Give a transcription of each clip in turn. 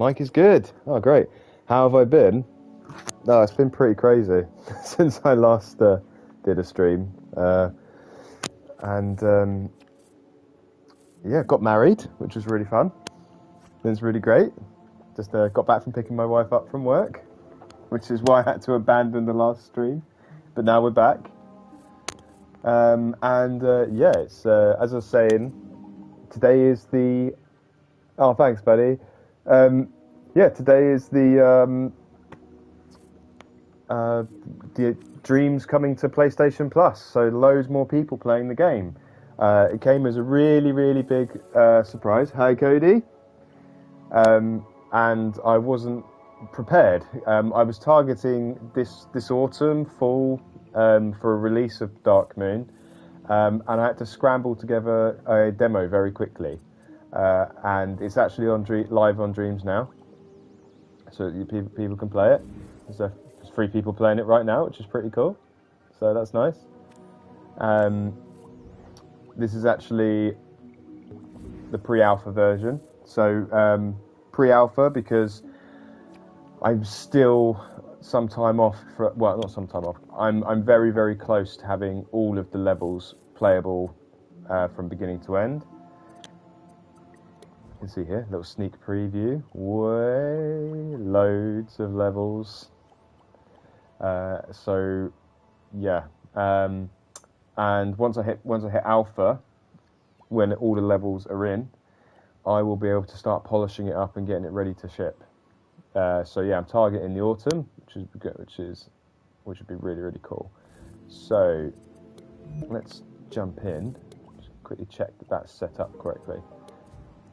Mike is good. Oh, great. How have I been? No, it's been pretty crazy since I last did a stream. And yeah, got married, which was really fun. It was really great. Just got back from picking my wife up from work, which is why I had to abandon the last stream. But now we're back. Yeah, it's as I was saying, today is the. Oh, thanks, buddy. Yeah, today is the Dreams coming to PlayStation Plus, so loads more people playing the game. It came as a really, really big surprise. Hi, Cody. And I wasn't prepared. I was targeting this autumn, fall, for a release of Dark Moon, and I had to scramble together a demo very quickly. And it's actually on live on Dreams now, so people can play it. There's 3 people playing it right now, which is pretty cool. So that's nice. This is actually the pre-alpha version. So pre-alpha because I'm still some time off. Well, not some time off. I'm very, very close to having all of the levels playable from beginning to end. You can see here, little sneak preview. Way loads of levels. So yeah, and once I hit alpha, when all the levels are in, I will be able to start polishing it up and getting it ready to ship. So yeah, I'm targeting the autumn, which would be really, really cool. So let's jump in. Just quickly check that that's set up correctly.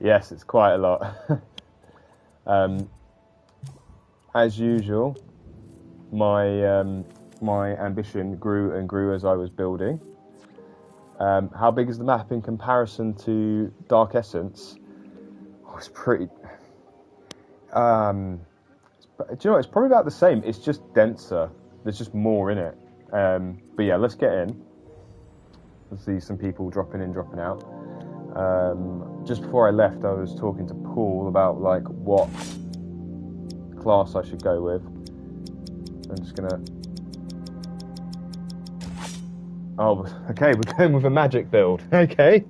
Yes, it's quite a lot. As usual, my ambition grew and grew as I was building. How big is the map in comparison to Dark Essence? Oh, it's pretty. Do you know what? It's probably about the same. It's just denser. There's just more in it. But yeah, let's get in. Let's see some people dropping in, dropping out. Just before I left, I was talking to Paul about like what class I should go with. I'm just gonna. Oh, okay. We're going with a magic build. Okay.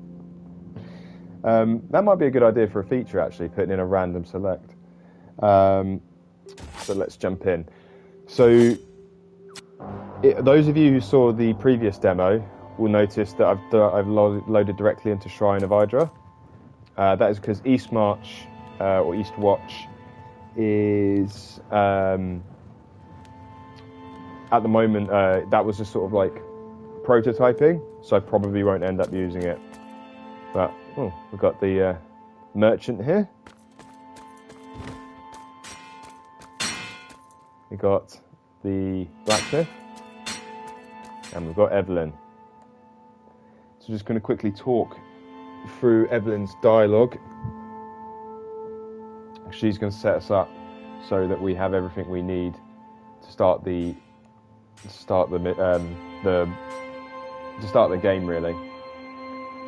That might be a good idea for a feature, actually, putting in a random select. So let's jump in. So, those of you who saw the previous demo will notice that I've loaded directly into Shrine of Hydra. That is because East March or East Watch is at the moment that was just sort of like prototyping, so I probably won't end up using it. But we've got the merchant here. We got the blacksmith, and we've got Evelyn. So just going to quickly talk through Evelyn's dialogue. She's going to set us up so that we have everything we need to start the game. Really,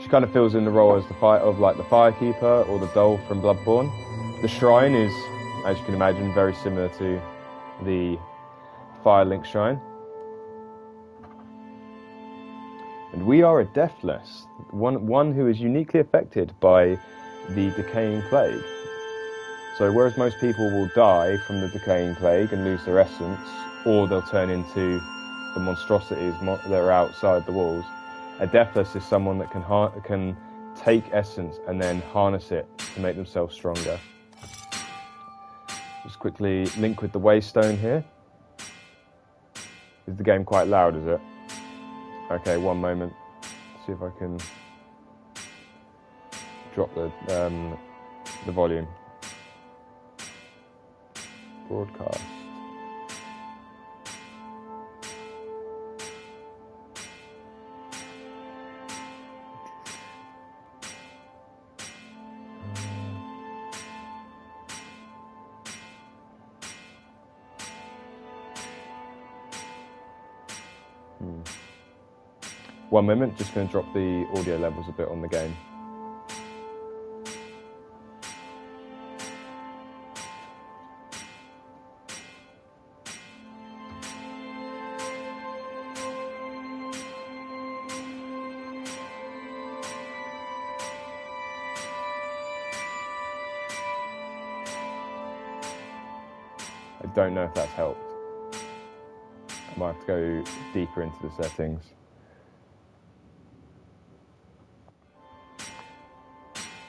she kind of fills in the role as the firekeeper or the doll from Bloodborne. The shrine is, as you can imagine, very similar to the Firelink shrine. And we are a deathless, one who is uniquely affected by the decaying plague. So whereas most people will die from the decaying plague and lose their essence, or they'll turn into the monstrosities that are outside the walls, a deathless is someone that can take essence and then harness it to make themselves stronger. Just quickly link with the Waystone here. Is the game quite loud, is it? Okay, one moment. See if I can drop the volume. Broadcast. One moment, just going to drop the audio levels a bit on the game. I don't know if that's helped. I might have to go deeper into the settings.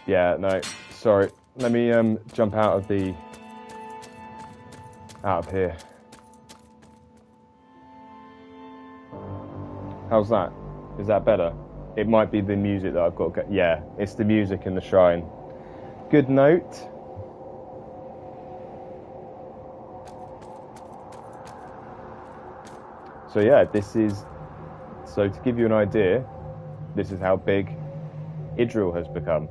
Yeah, no, sorry. Let me jump out of here. How's that? Is that better? It might be the music that I've got. Yeah, it's the music in the shrine. Good note. So yeah, so to give you an idea, this is how big Idril has become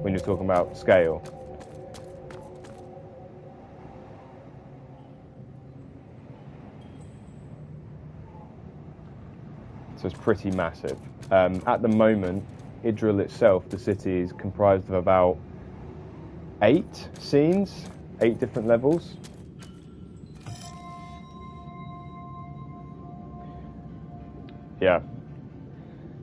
when you're talking about scale. So it's pretty massive. At the moment, Idril itself, the city, is comprised of about 8 scenes, 8 different levels. Yeah.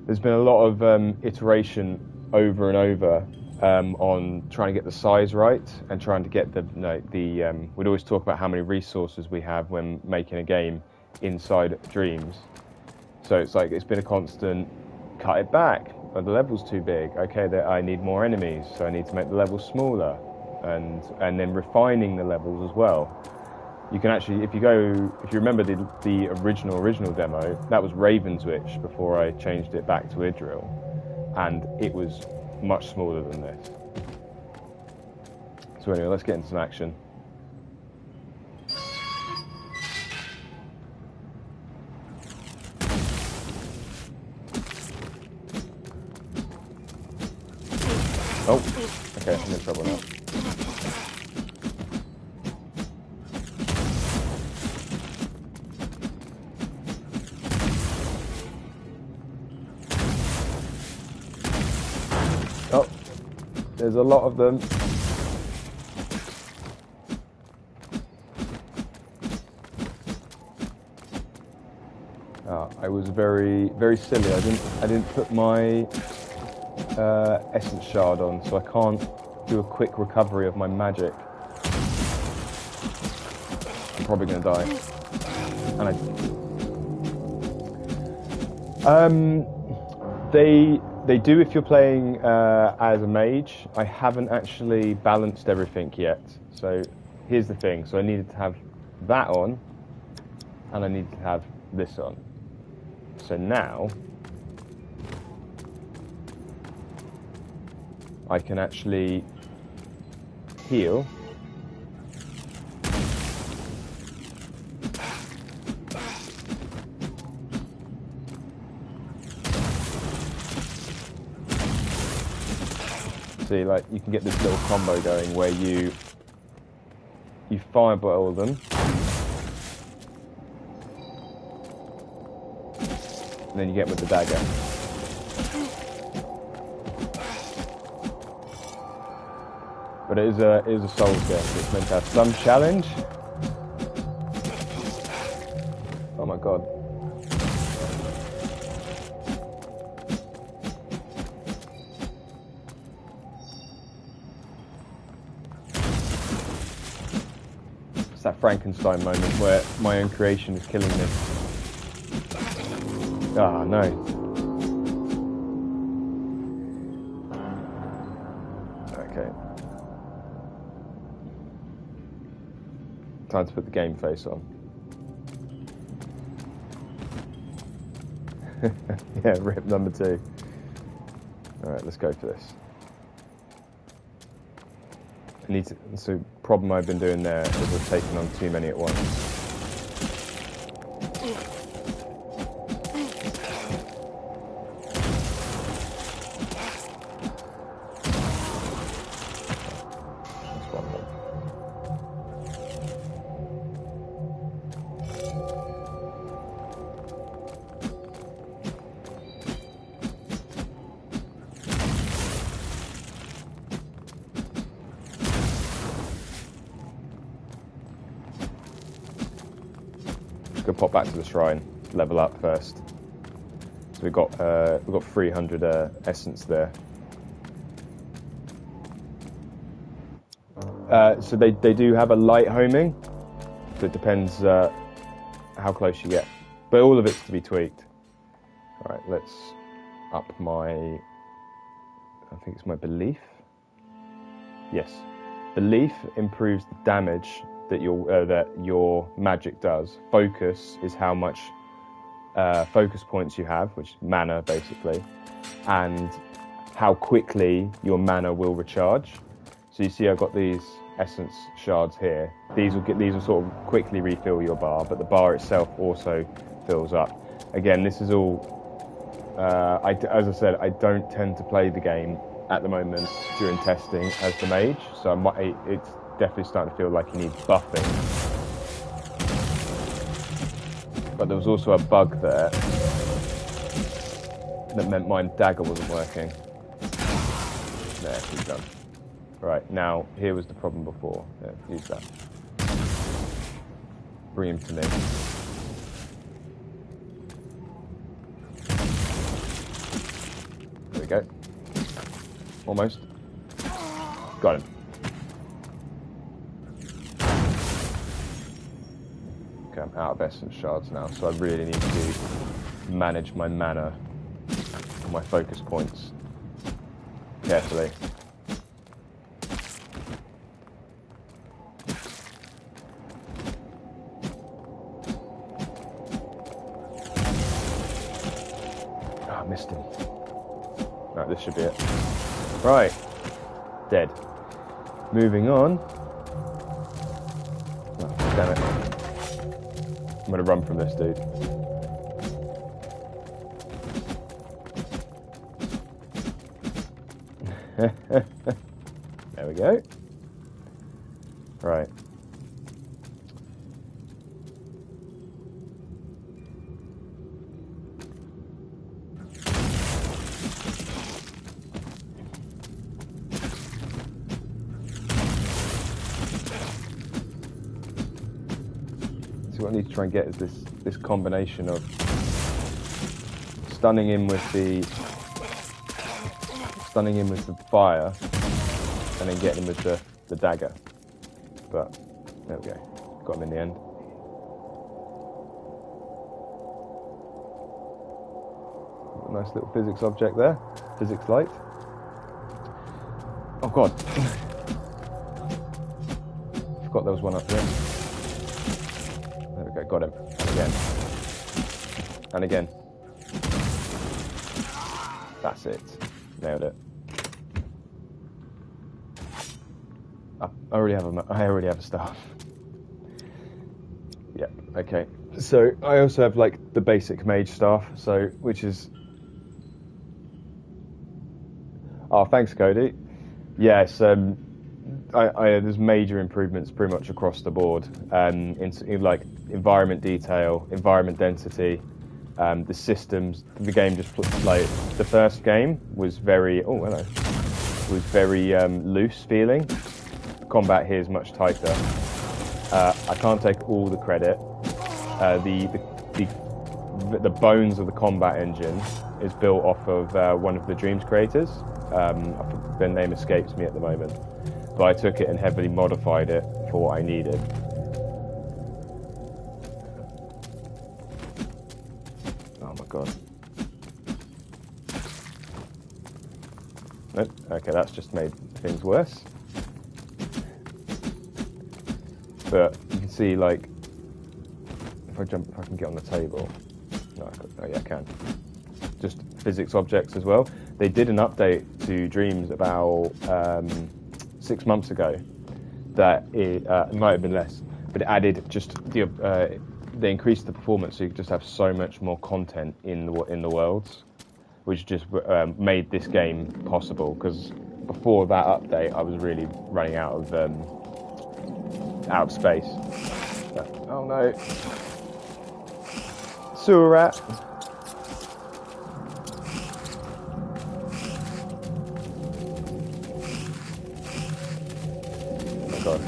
There's been a lot of iteration over and over on trying to get the size right and trying to get we'd always talk about how many resources we have when making a game inside Dreams. So it's like it's been a constant cut it back. But the level's too big. Okay, I need more enemies, so I need to make the levels smaller, and then refining the levels as well. You can actually, if you remember the original demo, that was Ravenswitch before I changed it back to Idril, and it was much smaller than this. So anyway, let's get into some action. Oh, okay, I'm in trouble now. Oh, there's a lot of them. I was very, very silly. I didn't put my essence shard on, so I can't do a quick recovery of my magic. I'm probably going to die. And they do if you're playing as a mage. I haven't actually balanced everything yet. So here's the thing. So I needed to have that on, and I needed to have this on. So now I can actually heal. See, like, you can get this little combo going where you fireball them, and then you get with the dagger. But it is a Souls game, so it's meant to have some challenge. Oh my god. It's that Frankenstein moment where my own creation is killing me. Ah, no. Okay. Time to put the game face on. Yeah, rip number 2. Alright, let's go for this. So problem I've been doing there is I've taken on too many at once. Go pop back to the shrine, level up first. So we've got 300 essence there. So they do have a light homing, So it depends how close you get. But all of it's to be tweaked. All right, let's up my... I think it's my belief. Yes. Belief improves the damage that your magic does. Focus is how much focus points you have, which is mana basically, and how quickly your mana will recharge. So you see I've got these essence shards here. These will sort of quickly refill your bar, but the bar itself also fills up. Again, this is all as I said, I don't tend to play the game at the moment during testing as the mage, so it's definitely starting to feel like you need buffing. But there was also a bug there that meant my dagger wasn't working. There, he's done. Right, now, here was the problem before. Yeah, use that. Bring him to me. There we go. Almost. Got him. Okay, I'm out of essence shards now, so I really need to manage my mana and my focus points carefully. Oh, I missed him. Right, this should be it. Right. Dead. Moving on. Oh, damn it. I'm gonna run from this dude. There we go. Right. So what I need to try and get is this combination of stunning him with the fire and then getting him with the dagger. But there we go. Got him in the end. Nice little physics object there. Physics light. Oh god. Forgot there was one up there. There we go, got him. And again. And again. That's it. Nailed it. I already have a staff. Yep. Okay. So I also have like the basic mage staff. So which is. Oh, thanks, Cody. Yes. There's major improvements pretty much across the board. In like environment detail, environment density. The systems, the game just like the first game was very loose feeling. The combat here is much tighter. I can't take all the credit. The bones of the combat engine is built off of one of the Dreams creators. Their name escapes me at the moment, but I took it and heavily modified it for what I needed. Oh my god. Nope. Okay, that's just made things worse. But you can see, like, if I can get on the table. No, oh yeah, I can. Just physics objects as well. They did an update to Dreams about 6 months ago. That it might have been less, but it added just they increased the performance, so you just have so much more content in the worlds, which just made this game possible. Because before that update, I was really running out of space. But, oh no, sewer rat. Oh my god,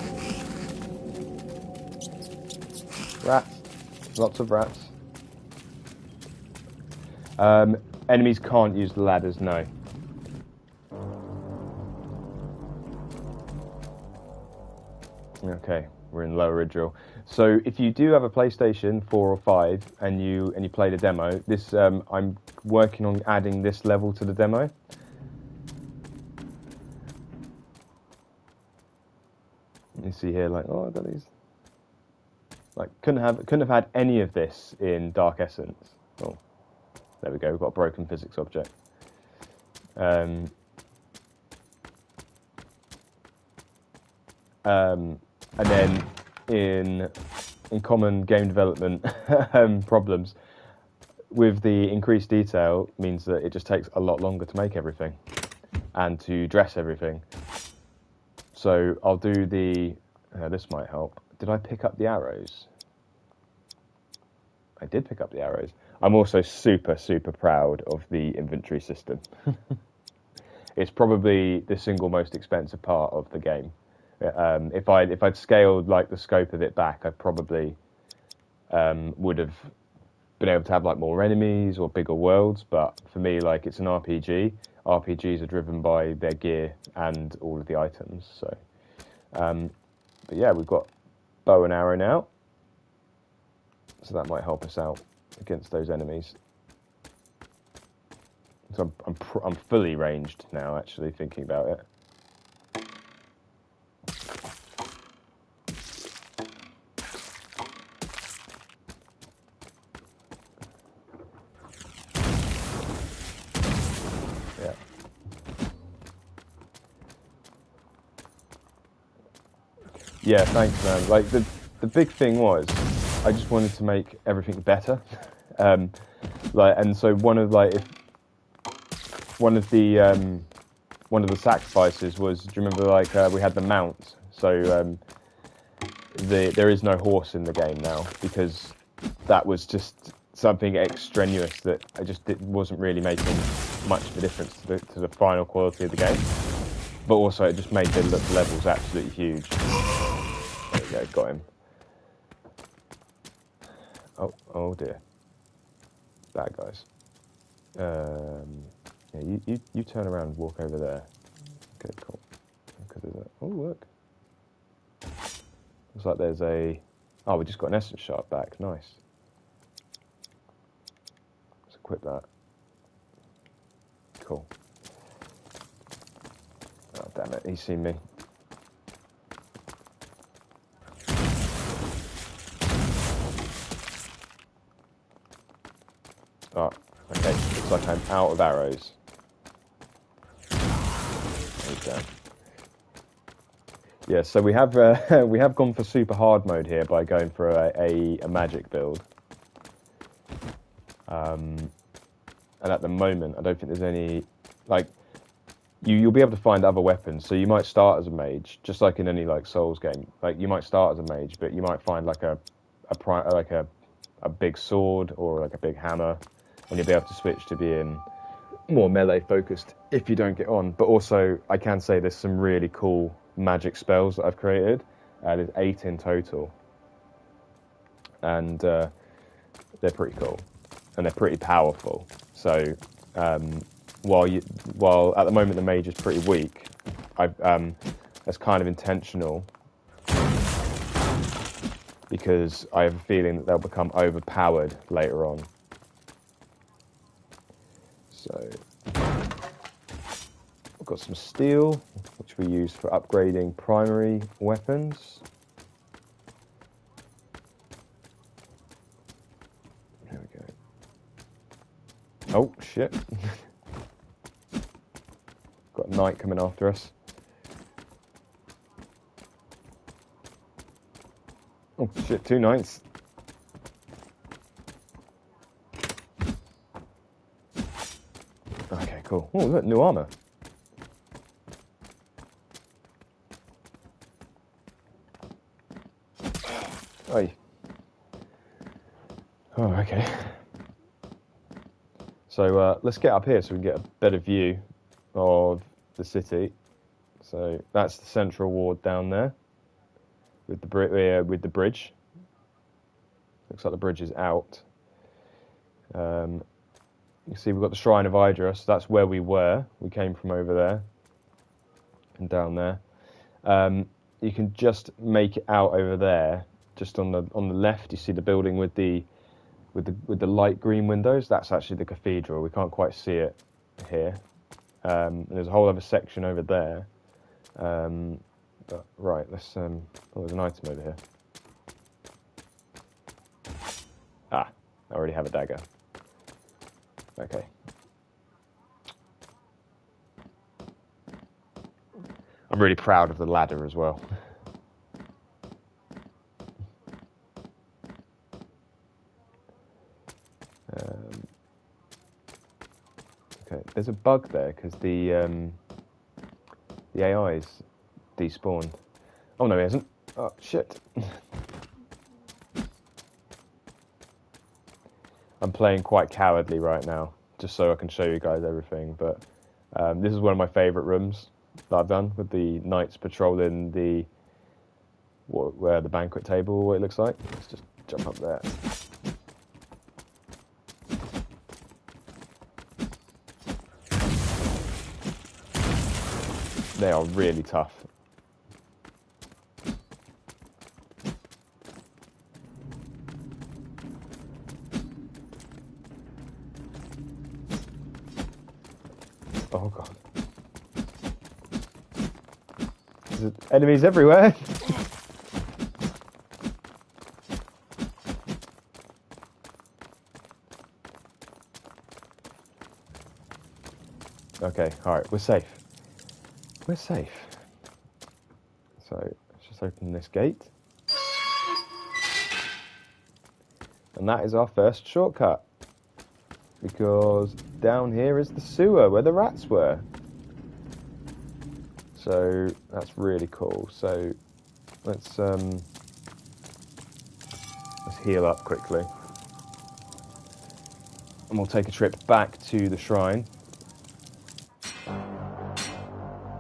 rats. Lots of rats. Enemies can't use the ladders, no. Okay, we're in lower Ridgel. So if you do have a PlayStation 4 or 5 and you play the demo, this I'm working on adding this level to the demo. You see here, like, oh, I got these. Like, couldn't have had any of this in Dark Essence. Oh, there we go. We've got a broken physics object. And then in common game development problems, with the increased detail means that it just takes a lot longer to make everything and to dress everything. So I'll do the. This might help. Did I pick up the arrows? I did pick up the arrows. I'm also super proud of the inventory system. It's probably the single most expensive part of the game. If I'd scaled like the scope of it back, I probably would have been able to have like more enemies or bigger worlds. But for me, like, it's an RPG. RPGs are driven by their gear and all of the items. So, but yeah, we've got bow and arrow now, so that might help us out against those enemies. So I'm fully ranged now, actually, thinking about it. Yeah. Yeah, thanks, man. Like, the big thing was, I just wanted to make everything better. Like, and so one of the sacrifices was, do you remember, like, we had the mount? So there is no horse in the game now, because that was just something extraneous that wasn't really making much of a difference to the final quality of the game. But also, it just made the levels absolutely huge. There we go, got him. Oh dear. Bad guys. Yeah, you turn around and walk over there. Okay, cool. Oh, look. Looks like there's a... Oh, we just got an essence shard back. Nice. Let's equip that. Cool. Oh, damn it. He's seen me. Oh, okay. Looks like I'm out of arrows. Okay. Yeah, so we have gone for super hard mode here by going for a magic build. And at the moment, I don't think there's any, like, you'll be able to find other weapons. So you might start as a mage, just like in any like Souls game. Like, you might start as a mage, but you might find like a big sword or like a big hammer, and you'll be able to switch to being more melee focused if you don't get on. But also, I can say there's some really cool magic spells that I've created. There's 8 in total, and they're pretty cool and they're pretty powerful. So while at the moment the mage is pretty weak, that's kind of intentional, because I have a feeling that they'll become overpowered later on. So we've got some steel, which we use for upgrading primary weapons. There we go. Oh, shit. Got a knight coming after us. Oh, shit, 2 knights. Okay, cool. Oh, look, new armor. Oi. Oh, okay. So let's get up here so we can get a better view of the city. So that's the central ward down there with the bridge. Looks like the bridge is out. You can see we've got the Shrine of Hydra, so that's where we were. We came from over there and down there. you can just make it out over there, just on the left. You see the building with the light green windows. That's actually the cathedral. We can't quite see it here. And there's a whole other section over there. But right, let's. Oh, there's an item over here. Ah, I already have a dagger. Okay. I'm really proud of the ladder as well. Okay, there's a bug there because the AI's despawned. Oh no, he hasn't. Oh shit. I'm playing quite cowardly right now, just so I can show you guys everything. But this is one of my favourite rooms that I've done, with the knights patrolling where the banquet table, what it looks like. Let's just jump up there. They are really tough. Oh god. There's enemies everywhere. Okay, alright, we're safe. We're safe. So, let's just open this gate. And that is our first shortcut. Because down here is the sewer where the rats were. So, that's really cool. So, let's heal up quickly. And we'll take a trip back to the shrine.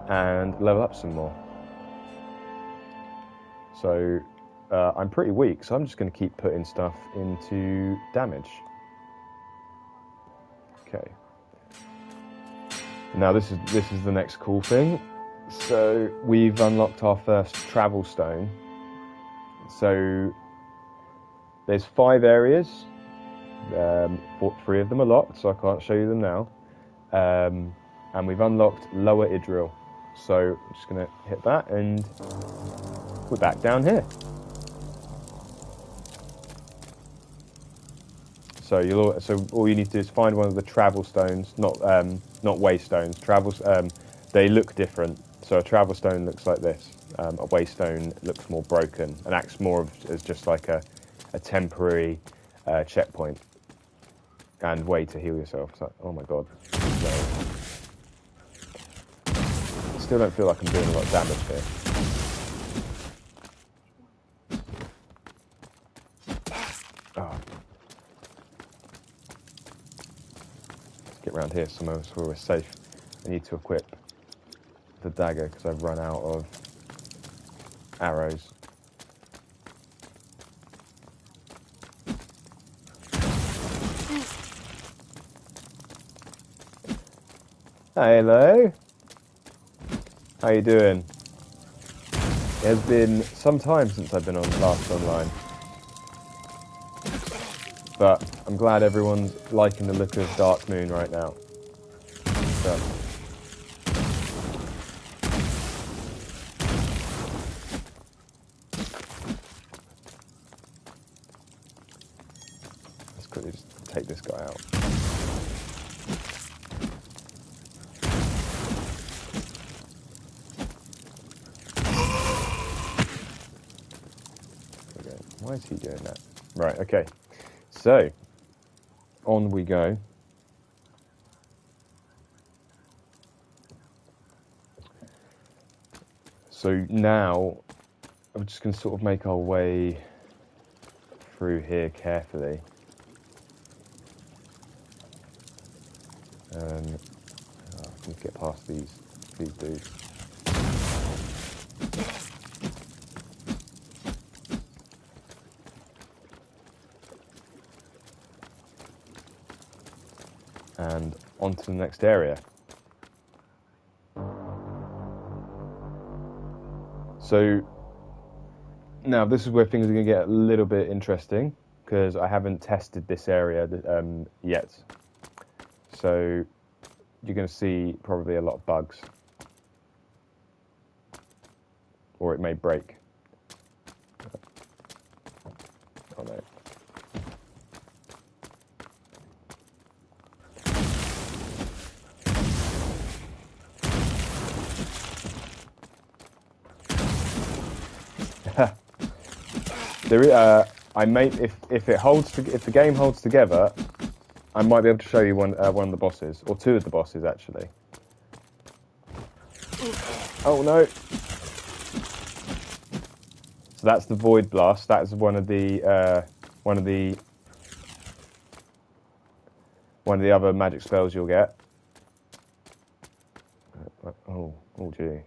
And level up some more. So I'm pretty weak, so I'm just going to keep putting stuff into damage. Okay. Now this is the next cool thing. So we've unlocked our first travel stone. So there's 5 areas. 3 of them are locked, so I can't show you them now. And we've unlocked Lower Idril. So I'm just going to hit that, and we're back down here. So all you need to do is find one of the travel stones, not waystones. They look different. So a travel stone looks like this. A waystone looks more broken and acts more as just like a temporary checkpoint and way to heal yourself. So, oh my god. Still don't feel like I'm doing a lot of damage here. Oh. Let's get around here somewhere where we're safe. I need to equip the dagger because I've run out of arrows. Hello. How you doing? It has been some time since I've been last online, but I'm glad everyone's liking the look of Dark Moon right now. So. Let's quickly just take this guy out. Why is he doing that? Right, okay. So, on we go. So now, I'm just going to sort of make our way through here carefully. I can get past these dudes. And on to the next area. So now this is where things are going to get a little bit interesting, because I haven't tested this area yet. So you're going to see probably a lot of bugs, or it may break. Oh no. I may, if it holds if the game holds together, I might be able to show you one of the bosses, or two of the bosses actually. Oh no! So that's the Void Blast. That's one of the other magic spells you'll get. Oh gee.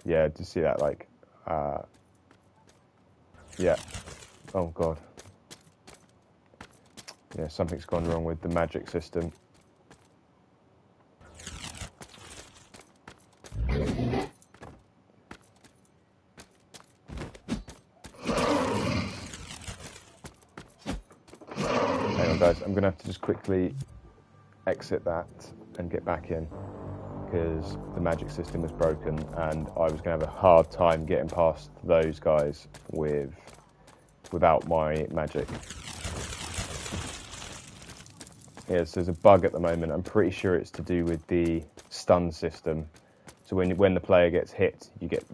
Yeah, do you see that? Like, yeah. Oh god. Yeah, something's gone wrong with the magic system. Hang on, guys. I'm gonna have to just quickly exit that and get back in, because the magic system was broken and I was going to have a hard time getting past those guys without my magic. Yes, there's a bug at the moment. I'm pretty sure it's to do with the stun system. So when the player gets hit, you get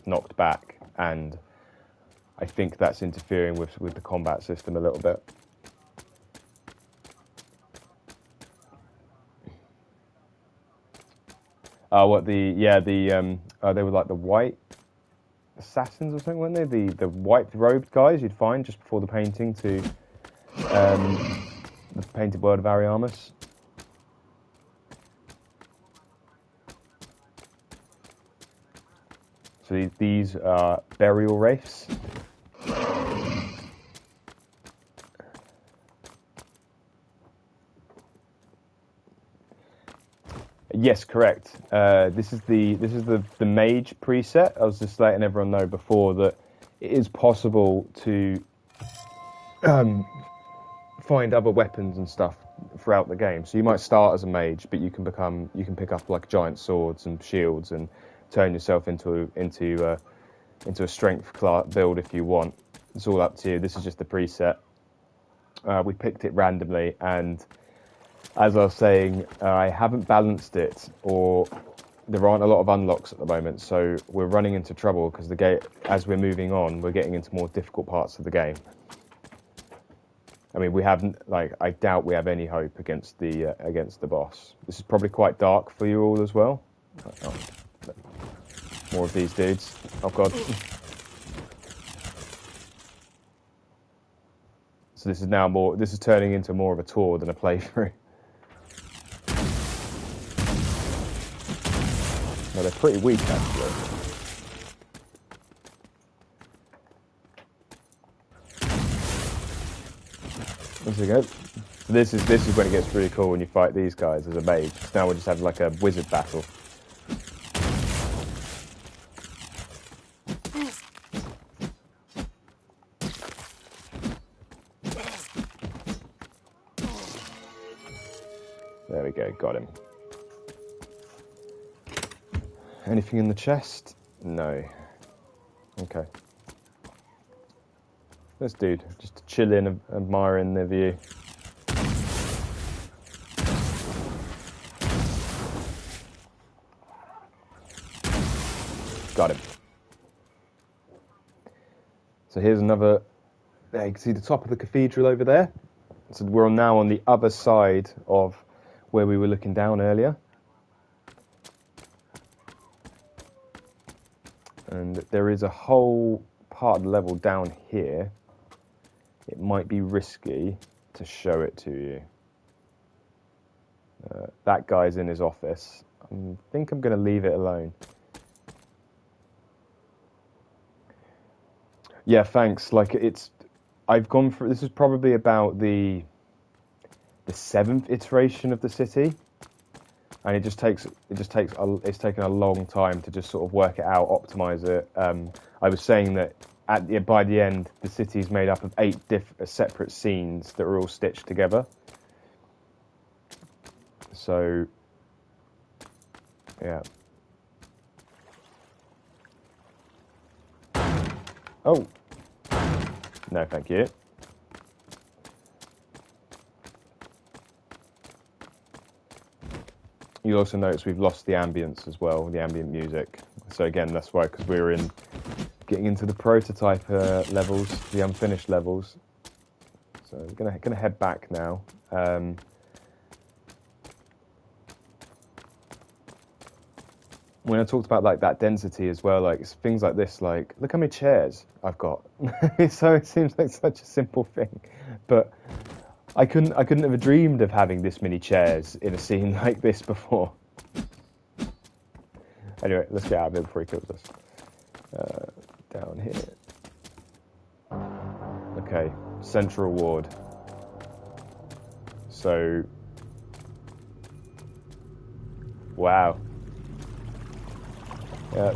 knocked back, and I think that's interfering with the combat system a little bit. They were like the white assassins or something, weren't they? The white robed guys you'd find just before the painting to the painted world of Ariamus. So these are burial wraiths. Yes, correct. This is the mage preset. I was just letting everyone know before that it is possible to find other weapons and stuff throughout the game. So you might start as a mage, but you can pick up like giant swords and shields and turn yourself into a strength class build if you want. It's all up to you. This is just the preset. We picked it randomly, and as I was saying, I haven't balanced it, or there aren't a lot of unlocks at the moment, so we're running into trouble because the game, as we're moving on, we're getting into more difficult parts of the game. I mean, we haven't, like, I doubt we have any hope against the boss. This is probably quite dark for you all as well. Oh, more of these dudes. Oh god. So this is turning into more of a tour than a playthrough. No, they're pretty weak actually. There we go. So this is when it gets really cool when you fight these guys as a mage. Because now we're just having like a wizard battle. There we go, got him. Anything in the chest? No. Okay. This dude, just chilling, admiring the view. Got him. So here's another. There, you can see the top of the cathedral over there. So we're now on the other side of where we were looking down earlier. And there is a whole part of the level down here. It might be risky to show it to you. That guy's in his office. I think I'm going to leave it alone. Yeah, thanks. Like I've gone through. This is probably about the 7th iteration of the city, and it's taken a long time to just sort of work it out, optimize it. I was saying that by the end, the city is made up of 8 separate scenes that are all stitched together. So, yeah. Oh, no, thank you. You'll also notice we've lost the ambience as well, the ambient music. So again, that's why, because we're getting into the prototype levels, the unfinished levels. So we're gonna head back now. When I talked about like that density as well, like things like this, like look how many chairs I've got. So it seems like such a simple thing, but I couldn't have dreamed of having this many chairs in a scene like this before. Anyway, let's get out of here before he kills us. Down here. Okay, central ward. So, wow.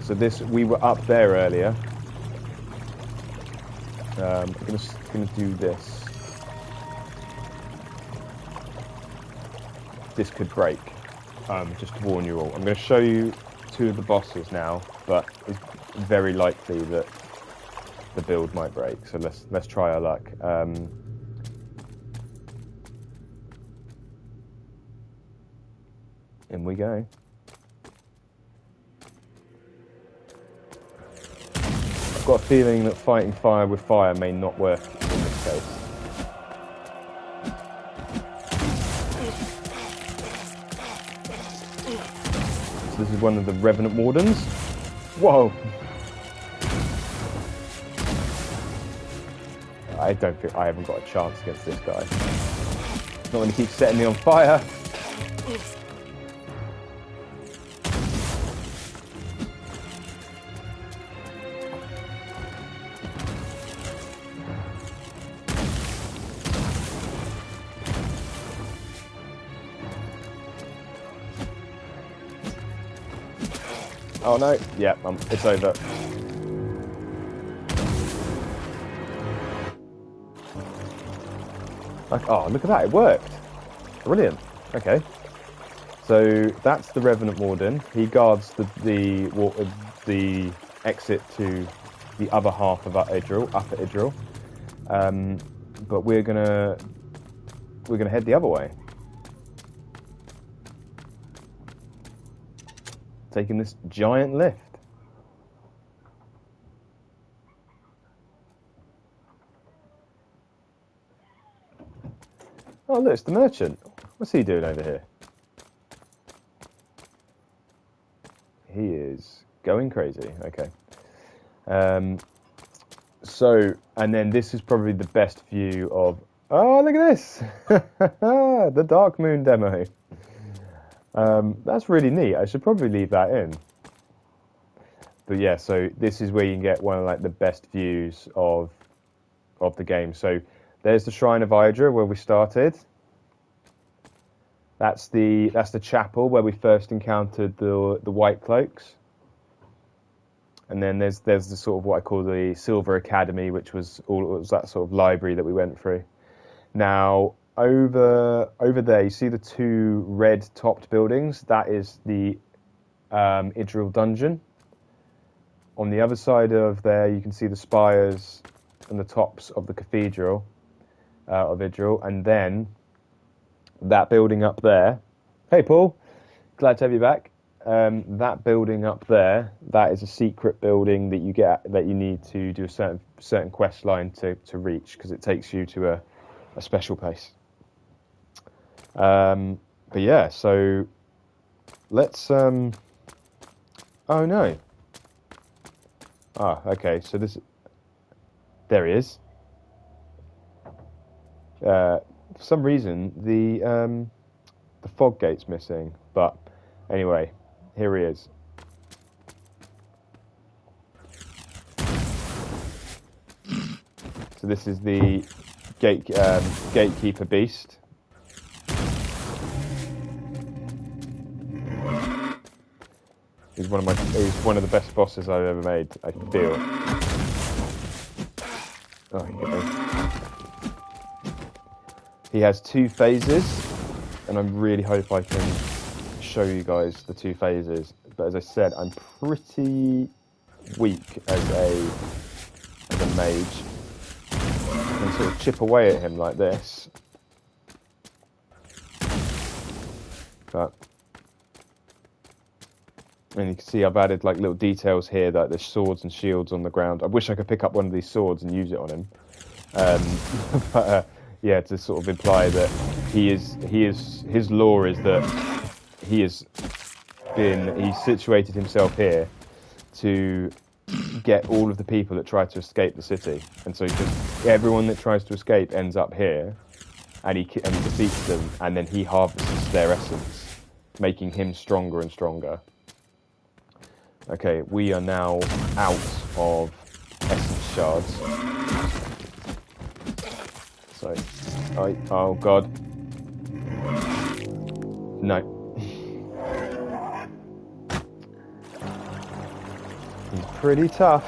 So we were up there earlier. I'm gonna do this. This could break. Just to warn you all. I'm going to show you 2 of the bosses now, but it's very likely that the build might break. So let's try our luck. In we go. I've got a feeling that fighting fire with fire may not work in this case. This is one of the Revenant Wardens. Whoa! I don't think I haven't got a chance against this guy. Not when he keeps setting me on fire. Oh no, yeah, it's over. Like, oh, look at that, it worked. Brilliant. Okay. So that's the Revenant Warden. He guards the exit to the other half of Upper Idril. But we're gonna head the other way. Taking this giant lift. Oh look, it's the merchant. What's he doing over here? He is going crazy. Okay. So, and then this is probably the best view of... Oh, look at this! The Dark Moon demo. That's really neat. I should probably leave that in. But yeah, so this is where you can get one of like the best views of the game. So there's the Shrine of Hydra where we started. That's the chapel where we first encountered the White Cloaks. And then there's the sort of what I call the Silver Academy, which was that sort of library that we went through. Now over there, you see the 2 red topped buildings. That is the Idril dungeon. On the other side of there, you can see the spires and the tops of the cathedral of Idril, and then that building up there. Hey, Paul, glad to have you back. That building up there, that is a secret building that you need to do a certain quest line to reach, because it takes you to a special place. But yeah, so let's. Oh no. Ah, okay. So there he is. For some reason, the fog gate's missing, but anyway, here he is. So this is the gatekeeper beast. He's one of the best bosses I've ever made, I feel. Oh, he hit me. He has 2 phases, and I really hope I can show you guys the 2 phases. But as I said, I'm pretty weak as a mage. I can sort of chip away at him like this. But and you can see I've added like little details here, that there's swords and shields on the ground. I wish I could pick up one of these swords and use it on him. But yeah, to sort of imply that his lore is that he's situated himself here to get all of the people that try to escape the city, and so just everyone that tries to escape ends up here, and he defeats them, and then he harvests their essence, making him stronger and stronger. Okay, we are now out of essence shards. So, oh god, no. He's pretty tough.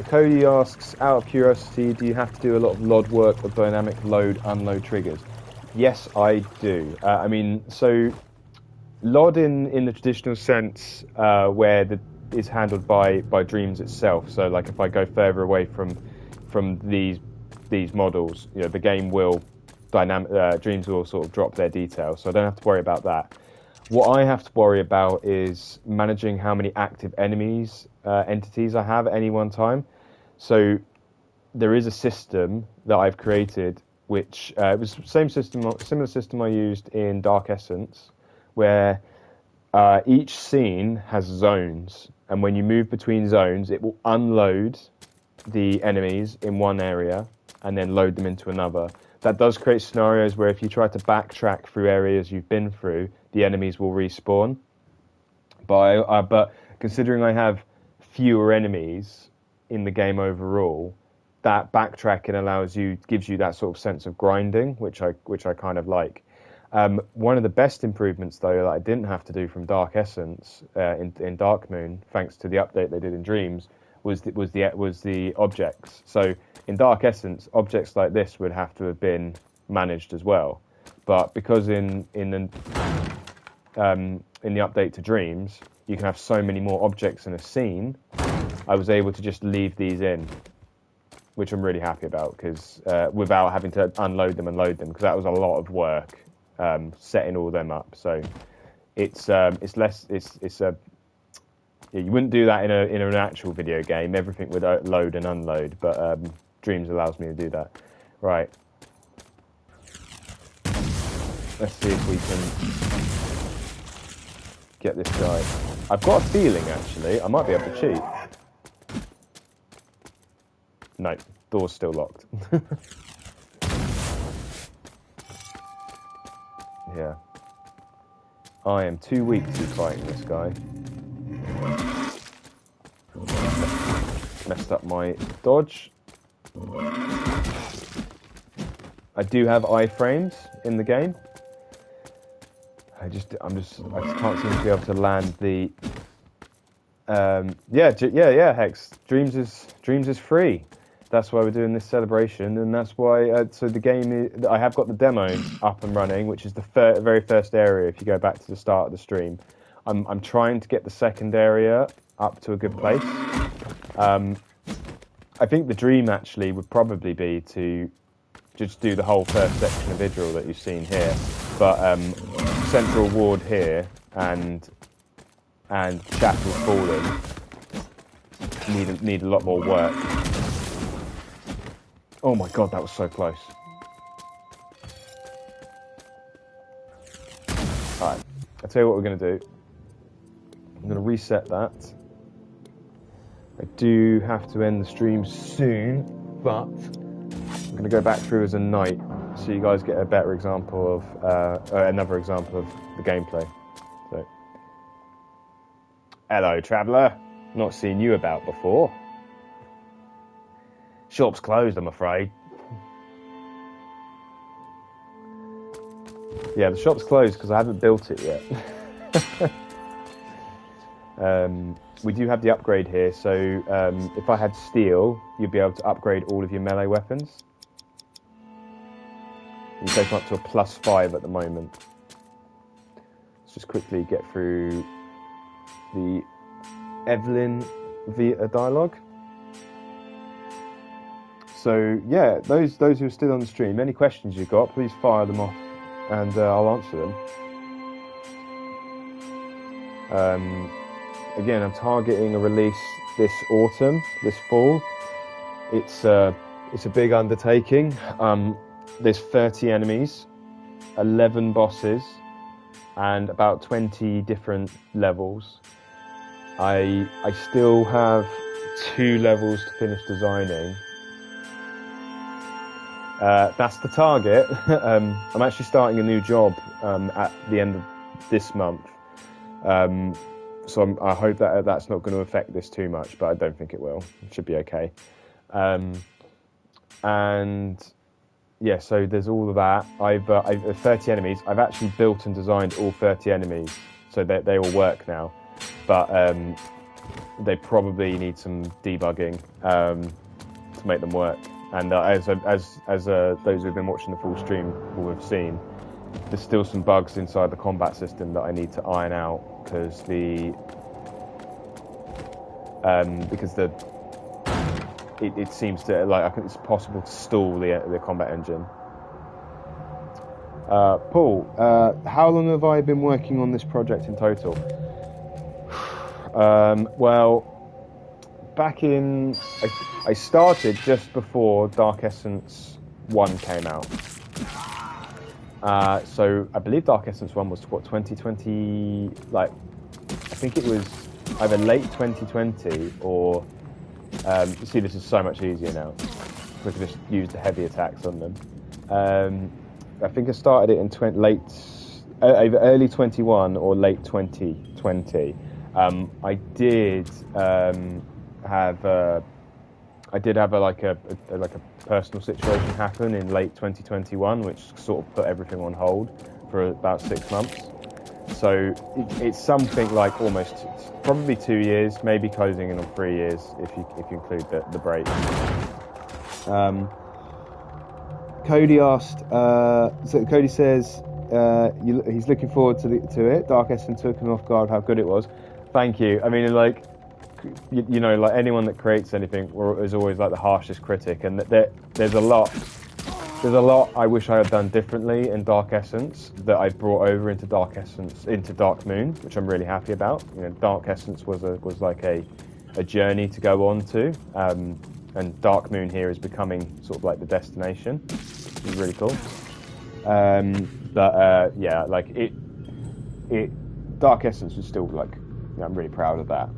Cody asks, out of curiosity, do you have to do a lot of LOD work or dynamic load-unload triggers? Yes, I do. I mean, so LOD in the traditional sense, where is handled by Dreams itself. So, like, if I go further away from these models, you know, the game will Dreams will sort of drop their details, so I don't have to worry about that. What I have to worry about is managing how many active entities I have at any one time. So there is a system that I've created, which it was the similar system I used in Dark Essence, where each scene has zones, and when you move between zones, it will unload the enemies in one area and then load them into another. That does create scenarios where if you try to backtrack through areas you've been through, the enemies will respawn. But considering I have fewer enemies in the game overall, that backtracking gives you that sort of sense of grinding, which I kind of like. One of the best improvements, though, that I didn't have to do from Dark Essence in Dark Moon, thanks to the update they did in Dreams, was the objects. So in Dark Essence, objects like this would have to have been managed as well. But because in the update to Dreams, you can have so many more objects in a scene, I was able to just leave these in, which I'm really happy about, because without having to unload them and load them, because that was a lot of work setting all them up. So you wouldn't do that in an actual video game. Everything would load and unload, but Dreams allows me to do that. Right. Let's see if we can get this guy. I've got a feeling, actually, I might be able to cheat. No, door's still locked. Yeah. I am too weak to be fighting this guy. Messed up my dodge. I do have iframes in the game. I just can't seem to be able to land the. Yeah, Hex. Dreams is free. That's why we're doing this celebration, and that's why. So the game I have got the demo up and running, which is the very first area. If you go back to the start of the stream, I'm trying to get the second area up to a good place. I think the dream actually would probably be to just do the whole first section of Idril that you've seen here, but Central Ward here and Chapel Fallen need a lot more work. Oh my god, that was so close. Alright, I'll tell you what we're going to do. I'm going to reset that. I do have to end the stream soon, but I'm going to go back through as a knight so you guys get a better example of, another example of the gameplay. So, hello, traveller. Not seen you about before. Shop's closed, I'm afraid. Yeah, the shop's closed because I haven't built it yet. We do have the upgrade here, so if I had steel, you'd be able to upgrade all of your melee weapons. You take them up to a +5 at the moment. Let's just quickly get through the Evelyn via dialogue. So yeah, those who are still on the stream, any questions you've got, please fire them off, and I'll answer them. Again, I'm targeting a release this autumn, this fall. It's a big undertaking. There's 30 enemies, 11 bosses, and about 20 different levels. I still have 2 levels to finish designing. That's the target. I'm actually starting a new job at the end of this month. So I hope that that's not going to affect this too much, but I don't think it will. It should be okay. And yeah, so there's all of that. I've 30 enemies. I've actually built and designed all 30 enemies, so they all work now. But they probably need some debugging to make them work. And as those who've been watching the full stream will have seen, there's still some bugs inside the combat system that I need to iron out because it seems to, like, I think it's possible to stall the combat engine. Paul, how long have I been working on this project in total? Well, back in, I started just before Dark Essence 1 came out. So I believe Dark Essence 1 was what, 2020, like, I think it was either late 2020 or, you see this is so much easier now. We can just use the heavy attacks on them. I think I started it in either early 21 or late 2020. I did have a personal situation happen in late 2021, which sort of put everything on hold for about 6 months. So it's something like almost probably 2 years, maybe closing in on 3 years if you include the break. Cody asked. So Cody says he's looking forward to it. Dark Essence took him off guard how good it was. Thank you. I mean, like, you know, like anyone that creates anything is always like the harshest critic, and there's a lot I wish I had done differently in Dark Essence that I brought over into Dark Moon, which I'm really happy about. You know, Dark Essence was like a journey to go on to, and Dark Moon here is becoming sort of like the destination, which is really cool. Yeah, like Dark Essence was still like, you know, I'm really proud of that.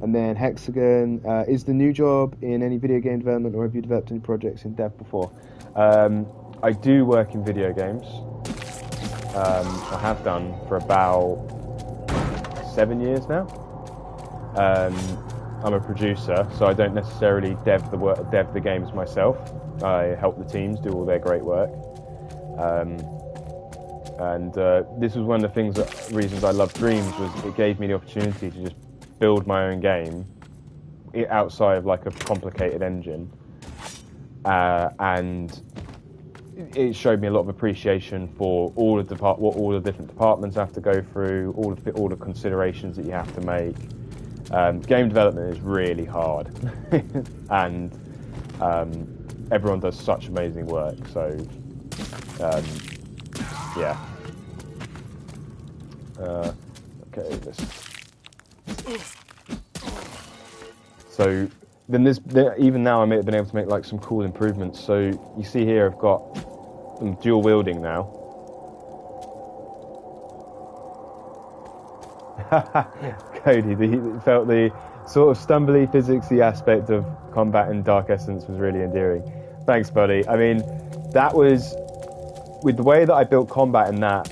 And then Hexagon, is the new job in any video game development, or have you developed any projects in dev before? I do work in video games. I have done for about 7 years now. I'm a producer, so I don't necessarily dev the games myself. I help the teams do all their great work. This was one of the reasons I love Dreams, was it gave me the opportunity to just build my own game outside of like a complicated engine, and it showed me a lot of appreciation for what all the different departments have to go through, all the considerations that you have to make. Game development is really hard, and everyone does such amazing work. So yeah. Okay, so then even now I may have been able to make like some cool improvements. So you see here I've got some dual wielding now. Cody, felt the sort of stumbly physicsy aspect of combat in Dark Essence was really endearing. Thanks, buddy. I mean, that was, with the way that I built combat in that,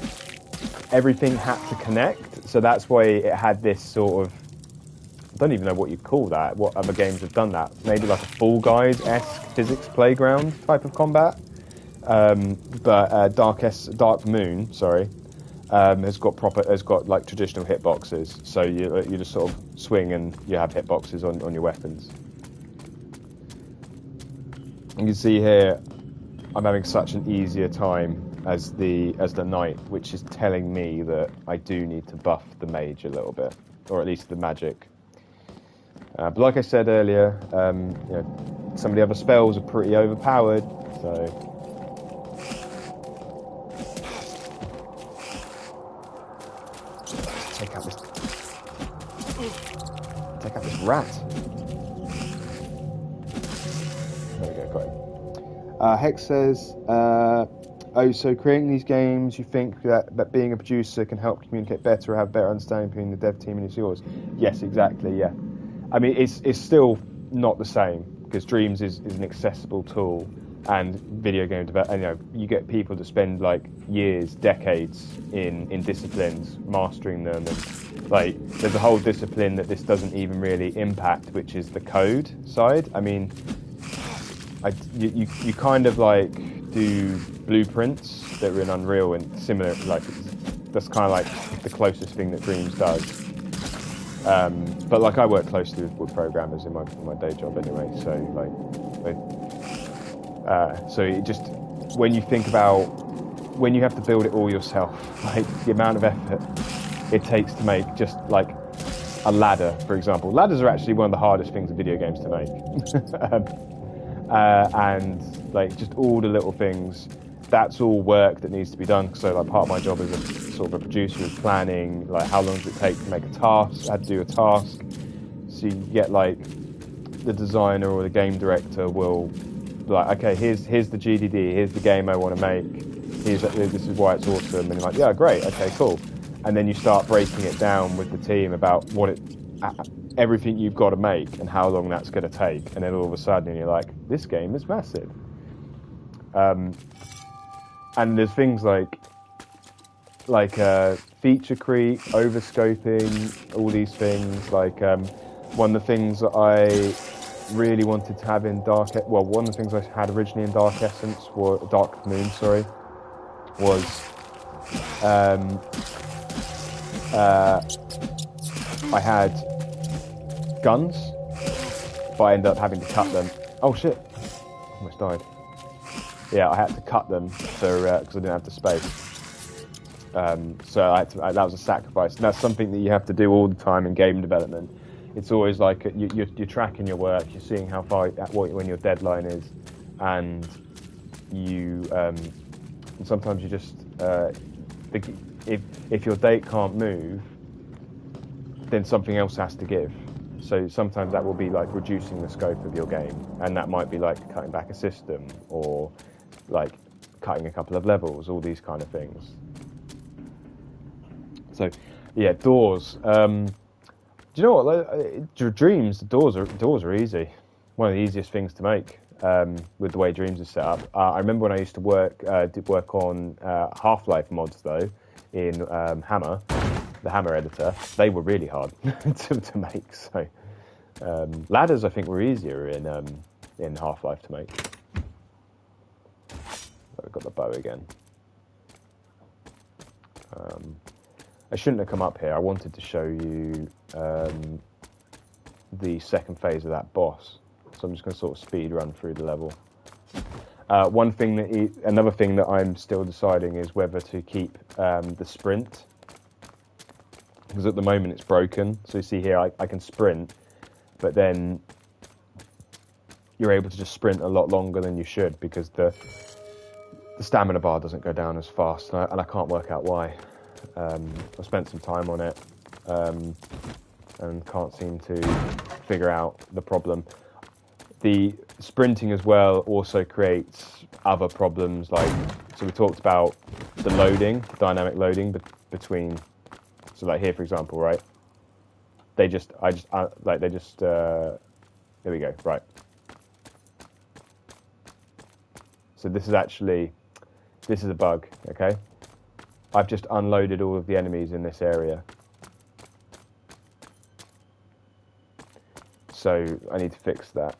everything had to connect, so that's why it had this sort of, I don't even know what you'd call that, what other games have done that, maybe like a Fall Guys-esque physics playground type of combat. But Dark Moon, sorry, has got like traditional hitboxes. So you just sort of swing and you have hitboxes on your weapons. You can see here, I'm having such an easier time as the knight, which is telling me that I do need to buff the mage a little bit, or at least the magic. But like I said earlier, you know, some of the other spells are pretty overpowered, so. Take out this rat. There we go, got him. Hex says, so creating these games, you think that being a producer can help communicate better or have better understanding between the dev team and yours? Yes, exactly, yeah. I mean, it's still not the same, because Dreams is an accessible tool, and video game development, you know, you get people to spend like years, decades in disciplines, mastering them, and like there's a whole discipline that this doesn't even really impact, which is the code side. I mean, you kind of like do blueprints that are in Unreal and similar, like that's kind of like the closest thing that Dreams does. But like I work closely with programmers in my day job anyway, so so it just, when you think about when you have to build it all yourself, like the amount of effort it takes to make just like a ladder, for example. Ladders are actually one of the hardest things in video games to make. And like just all the little things, that's all work that needs to be done. So like part of my job as a sort of a producer is planning, like how long does it take to make a task, how to do a task. So you get like the designer or the game director will be like, okay, here's the GDD, here's the game I want to make, this is why it's awesome, and you're like, yeah, great, okay, cool. And then you start breaking it down with the team about everything you've got to make and how long that's going to take, and then all of a sudden you're like, this game is massive. And there's things like feature creep, overscoping, all these things. Like one of the things that I really wanted to have in one of the things I had originally in Dark Moon, sorry, was I had guns, but I ended up having to cut them. Oh shit! Almost died. Yeah, I had to cut them because I didn't have the space. So that was a sacrifice. And that's something that you have to do all the time in game development. It's always like you're tracking your work, you're seeing how far when your deadline is, and and sometimes you just if your date can't move, then something else has to give. So sometimes that will be like reducing the scope of your game, and that might be like cutting back a system or like cutting a couple of levels, all these kind of things. So yeah, doors. Do you know what? Dreams, doors are easy. One of the easiest things to make with the way Dreams is set up. I remember when I used to work on Half-Life mods though in Hammer, the Hammer editor. They were really hard to make. So ladders, I think, were easier in Half-Life to make. I've got the bow again. I shouldn't have come up here. I wanted to show you the second phase of that boss. So I'm just going to sort of speed run through the level. Another thing that I'm still deciding is whether to keep the sprint, because at the moment it's broken. So you see here, I can sprint, but then you're able to just sprint a lot longer than you should because the stamina bar doesn't go down as fast, and I can't work out why. I spent some time on it and can't seem to figure out the problem. The sprinting as well also creates other problems, like, so we talked about the loading, the dynamic loading between, so like here for example, right? There we go, right. So this is a bug, okay? I've just unloaded all of the enemies in this area. So I need to fix that.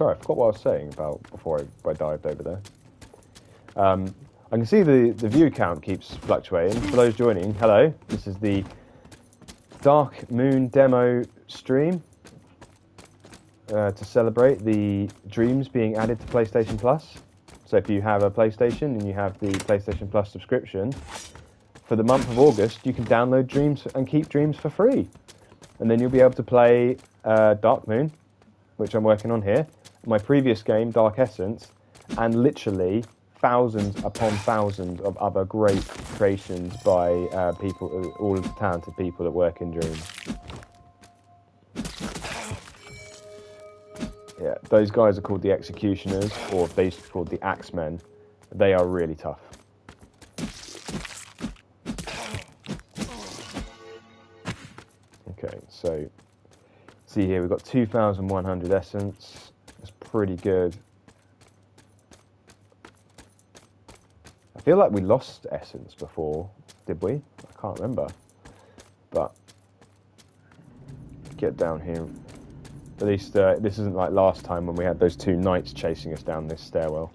sorry, I forgot what I was saying about before I dived over there. I can see the view count keeps fluctuating. For those joining, hello. This is the Dark Moon demo stream to celebrate the Dreams being added to PlayStation Plus. So if you have a PlayStation and you have the PlayStation Plus subscription, for the month of August, you can download Dreams and keep Dreams for free. And then you'll be able to play Dark Moon, which I'm working on here, my previous game, Dark Essence, and literally thousands upon thousands of other great creations by people, all of the talented people that work in Dreams. Yeah, those guys are called the Executioners, or basically called the Axemen. They are really tough. Okay, so see here, we've got 2,100 essence. That's pretty good. I feel like we lost essence before, did we? I can't remember. But get down here. At least this isn't like last time when we had those two knights chasing us down this stairwell.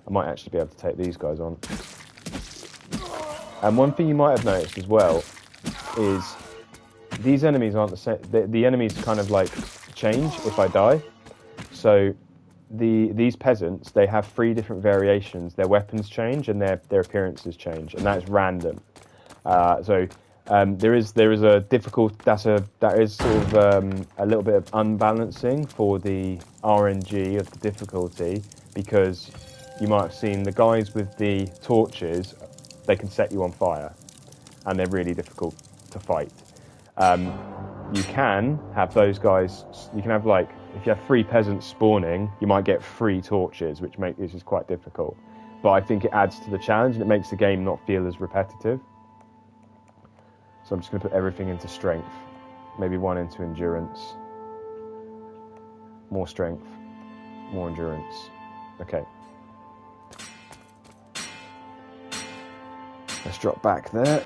I might actually be able to take these guys on. And one thing you might have noticed as well is these enemies aren't the same. The enemies kind of like change if I die. So these peasants, they have 3 different variations. Their weapons change and their appearances change, and that's random. There is a difficult that is sort of a little bit of unbalancing for the RNG of the difficulty, because you might have seen the guys with the torches, they can set you on fire and they're really difficult to fight. You can have those guys, you can have like, if you have 3 peasants spawning, you might get 3 torches, which make this is quite difficult. But I think it adds to the challenge and it makes the game not feel as repetitive. So I'm just going to put everything into strength. Maybe 1 into endurance. More strength. More endurance. Okay. Let's drop back there.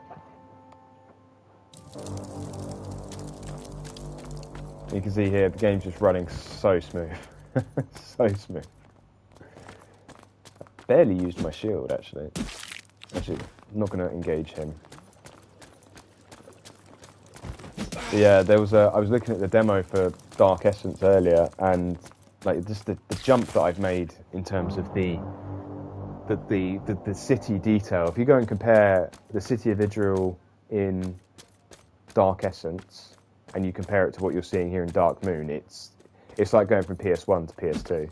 You can see here, the game's just running so smooth. So smooth. I barely used my shield, actually. Actually, I'm not going to engage him. Yeah, I was looking at the demo for Dark Essence earlier, and like just the jump that I've made in terms of the city detail. If you go and compare the city of Idril in Dark Essence and you compare it to what you're seeing here in Dark Moon, it's like going from PS1 to PS2.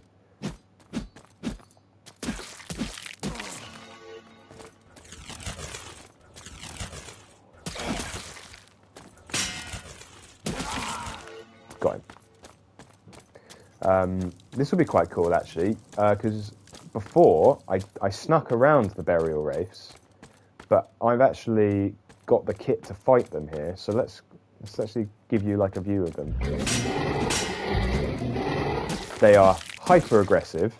Got him. This will be quite cool actually, because before I snuck around the burial wraiths, but I've actually got the kit to fight them here. So let's actually give you like a view of them. They are hyper aggressive.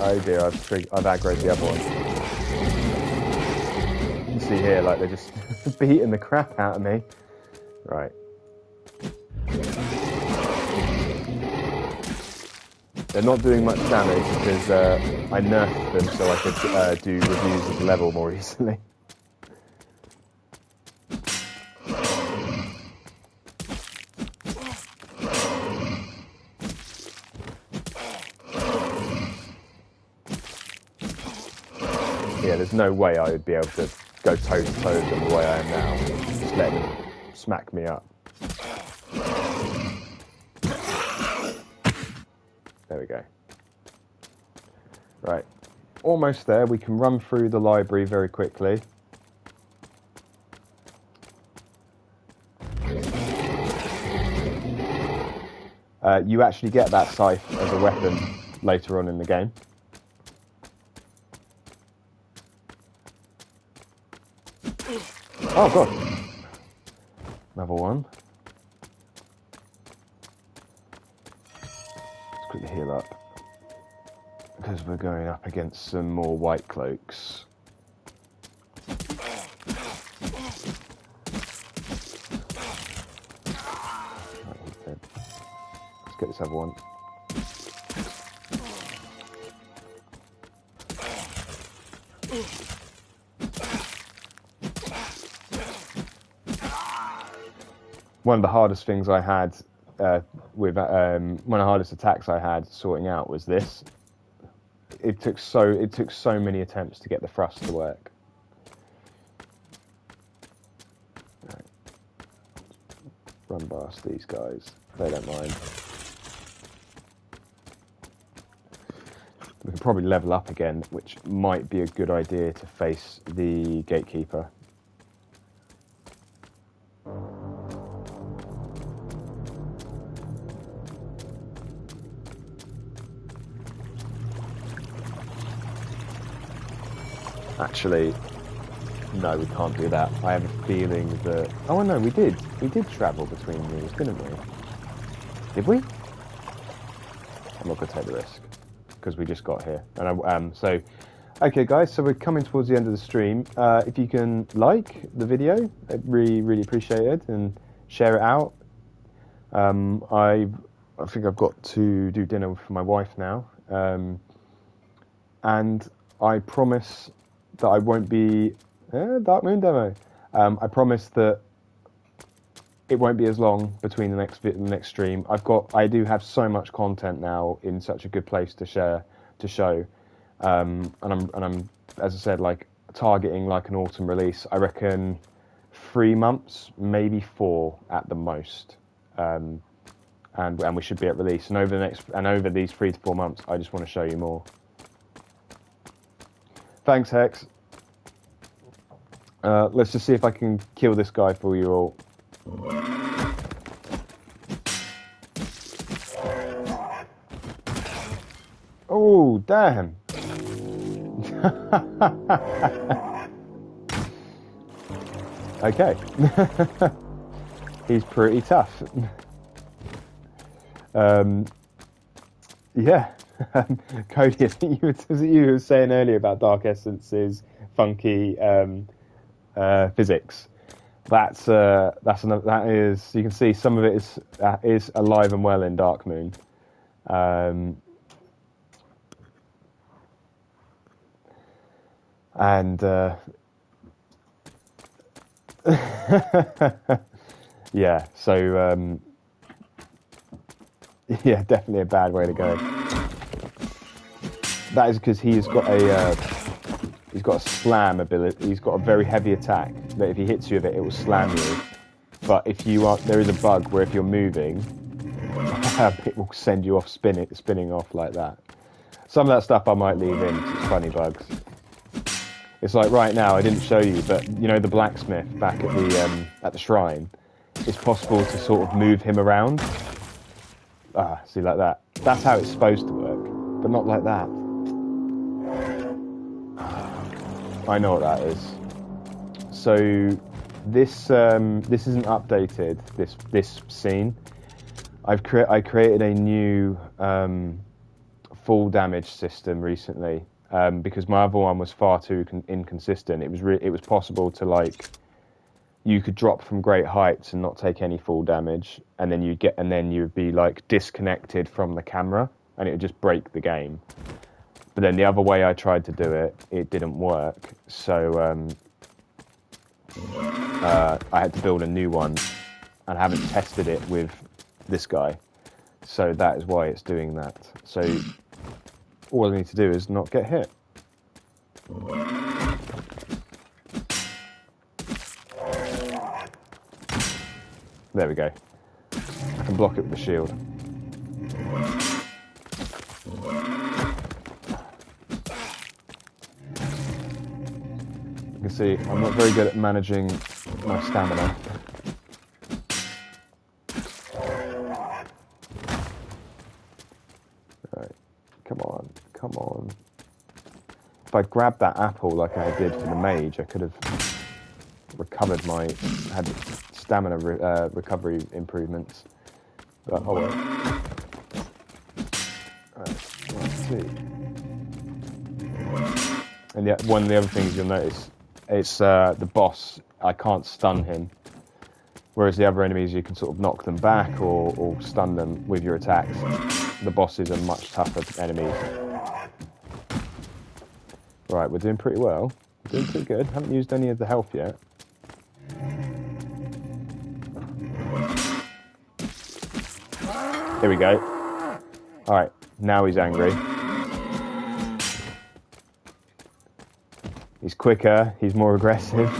Oh dear, I've aggroed the other one. You can see here, like they're just beating the crap out of me. Right. They're not doing much damage because I nerfed them so I could do reviews of the level more easily. Yeah, there's no way I would be able to go toe to toe with them the way I am now. Just letting them smack me up. There we go. Right, almost there. We can run through the library very quickly. You actually get that scythe as a weapon later on in the game. Oh god. Another one. Let's quickly heal up, because we're going up against some more white cloaks. Let's get this other one. One of the hardest things I had with one of the hardest attacks I had sorting out was this. It took so many attempts to get the thrust to work. Right. Run past these guys. They don't mind. We can probably level up again, which might be a good idea to face the gatekeeper. Actually, no, we can't do that. I have a feeling that... Oh, no, we did. We did travel between these, didn't we? Did we? I'm not going to take the risk, because we just got here. And okay, guys, so we're coming towards the end of the stream. If you can like the video, I'd really appreciate it, and share it out. I think I've got to do dinner for my wife now. And I promise that I won't be Dark Moon demo. I promise that it won't be as long between the next stream. I do have so much content now in such a good place to show, and I'm as I said, like targeting like an autumn release. I reckon 3 months, maybe 4 at the most, and we should be at release. And over these 3 to 4 months, I just want to show you more. Thanks, Hex. Let's just see if I can kill this guy for you all. Oh, damn. Okay. He's pretty tough. Yeah. Cody, I think was it you who was saying earlier about Dark Essence's funky physics. That is, you can see some of it is alive and well in Dark Moon. Yeah, so yeah, definitely a bad way to go. That is because he's got a slam ability. He's got a very heavy attack that if he hits you with it, it will slam you. But if you are, there is a bug where if you're moving, it will send you off spinning off like that. Some of that stuff I might leave in 'cause it's funny bugs. It's like right now, I didn't show you, but you know the blacksmith back at the shrine. It's possible to sort of move him around. See, like that. That's how it's supposed to work, but not like that. I know what that is. So this isn't updated. This scene. I created a new full damage system recently because my other one was far too inconsistent. It was possible to like. You could drop from great heights and not take any full damage, and then you'd be like disconnected from the camera, and it would just break the game. But then the other way I tried to do it, it didn't work. So I had to build a new one, and I haven't tested it with this guy. So that is why it's doing that. So all I need to do is not get hit. There we go. I can block it with the shield. You can see I'm not very good at managing my stamina. Right, come on, come on. If I grabbed that apple like I did for the mage, I could have recovered had stamina recovery improvements. But oh well. Let's see. And yeah, one of the other things you'll notice, it's the boss. I can't stun him. Whereas the other enemies, you can sort of knock them back or stun them with your attacks. The bosses are much tougher enemies. Right, we're doing pretty well. We're doing pretty good. Haven't used any of the health yet. Here we go. Alright, now he's angry. He's quicker, he's more aggressive.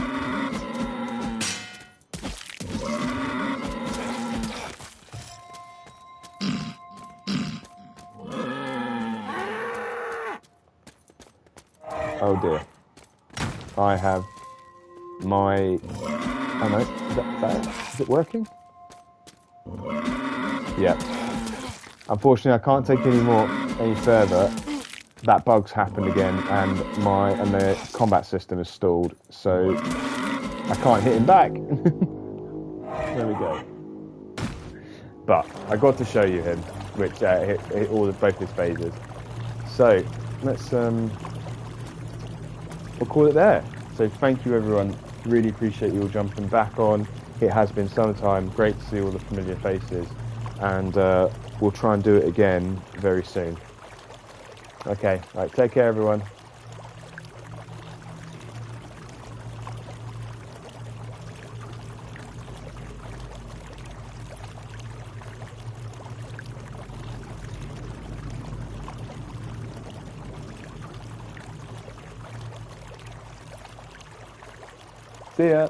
Oh dear. I have my... Oh no, is that it? Is it working? Yeah. Unfortunately, I can't take any further. That bug's happened again, and the combat system is stalled, so I can't hit him back. There we go. But I got to show you him, which hit both his phases. So let's we'll call it there. So thank you everyone. Really appreciate you all jumping back on. It has been some time. Great to see all the familiar faces, and we'll try and do it again very soon. Okay, right, take care everyone. See ya.